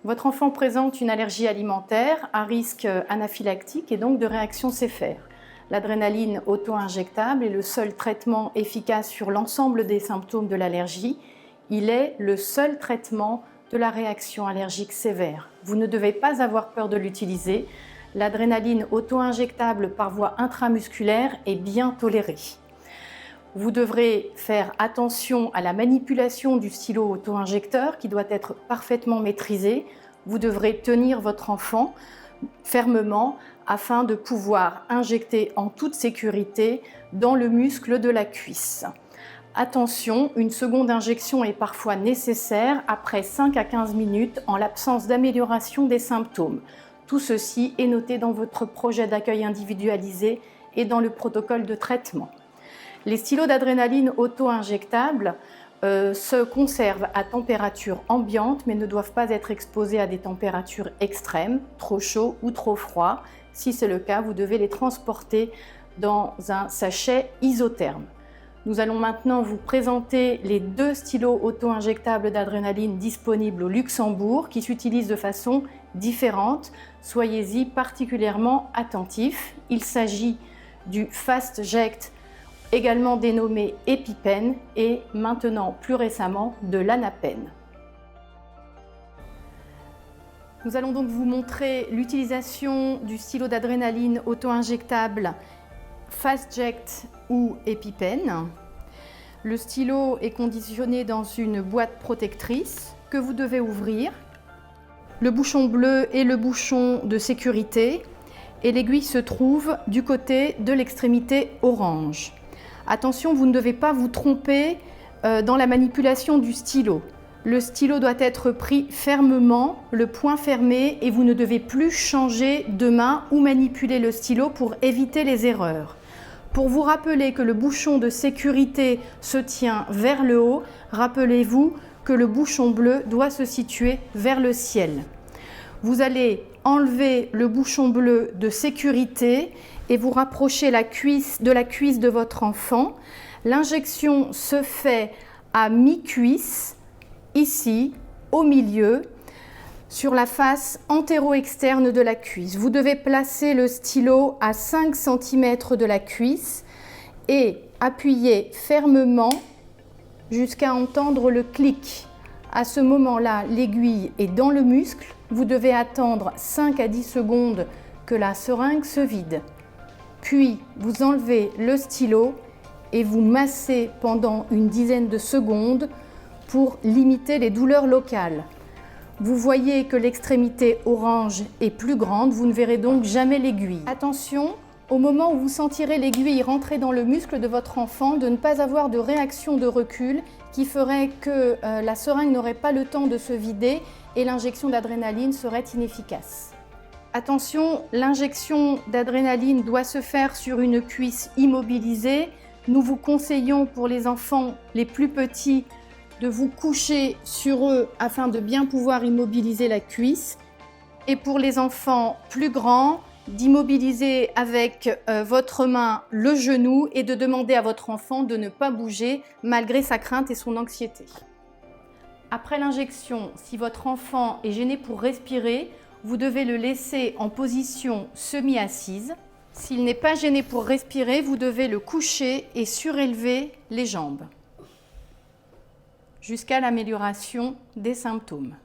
Votre enfant présente une allergie alimentaire à risque anaphylactique et donc de réaction sévère. L'adrénaline auto-injectable est le seul traitement efficace sur l'ensemble des symptômes de l'allergie. Il est le seul traitement de la réaction allergique sévère. Vous ne devez pas avoir peur de l'utiliser. L'adrénaline auto-injectable par voie intramusculaire est bien tolérée. Vous devrez faire attention à la manipulation du stylo auto-injecteur qui doit être parfaitement maîtrisé. Vous devrez tenir votre enfant fermement afin de pouvoir injecter en toute sécurité dans le muscle de la cuisse. Attention, une seconde injection est parfois nécessaire après 5 à 15 minutes en l'absence d'amélioration des symptômes. Tout ceci est noté dans votre projet d'accueil individualisé et dans le protocole de traitement. Les stylos d'adrénaline auto-injectables se conservent à température ambiante mais ne doivent pas être exposés à des températures extrêmes, trop chaud ou trop froid. Si c'est le cas, vous devez les transporter dans un sachet isotherme. Nous allons maintenant vous présenter les 2 stylos auto-injectables d'adrénaline disponibles au Luxembourg qui s'utilisent de façon différente. Soyez-y particulièrement attentifs. Il s'agit du FastJect, également dénommé EpiPen, et maintenant plus récemment de l'Anapen. Nous allons donc vous montrer l'utilisation du stylo d'adrénaline auto-injectable FastJect ou EpiPen. Le stylo est conditionné dans une boîte protectrice que vous devez ouvrir. Le bouchon bleu est le bouchon de sécurité et l'aiguille se trouve du côté de l'extrémité orange. Attention, vous ne devez pas vous tromper dans la manipulation du stylo. Le stylo doit être pris fermement, le poing fermé, et vous ne devez plus changer de main ou manipuler le stylo pour éviter les erreurs. Pour vous rappeler que le bouchon de sécurité se tient vers le haut, rappelez-vous que le bouchon bleu doit se situer vers le ciel. Vous allez enlever le bouchon bleu de sécurité et vous rapprocher de la cuisse de votre enfant. L'injection se fait à mi-cuisse, ici, au milieu, sur la face antéro-externe de la cuisse. Vous devez placer le stylo à 5 cm de la cuisse et appuyer fermement jusqu'à entendre le clic. À ce moment-là, l'aiguille est dans le muscle. Vous devez attendre 5 à 10 secondes que la seringue se vide. Puis, vous enlevez le stylo et vous massez pendant une dizaine de secondes pour limiter les douleurs locales. Vous voyez que l'extrémité orange est plus grande, vous ne verrez donc jamais l'aiguille. Attention, au moment où vous sentirez l'aiguille rentrer dans le muscle de votre enfant, de ne pas avoir de réaction de recul qui ferait que la seringue n'aurait pas le temps de se vider et l'injection d'adrénaline serait inefficace. Attention, l'injection d'adrénaline doit se faire sur une cuisse immobilisée. Nous vous conseillons pour les enfants les plus petits de vous coucher sur eux afin de bien pouvoir immobiliser la cuisse. Et pour les enfants plus grands, d'immobiliser avec votre main le genou et de demander à votre enfant de ne pas bouger malgré sa crainte et son anxiété. Après l'injection, si votre enfant est gêné pour respirer, vous devez le laisser en position semi-assise. S'il n'est pas gêné pour respirer, vous devez le coucher et surélever les jambes jusqu'à l'amélioration des symptômes.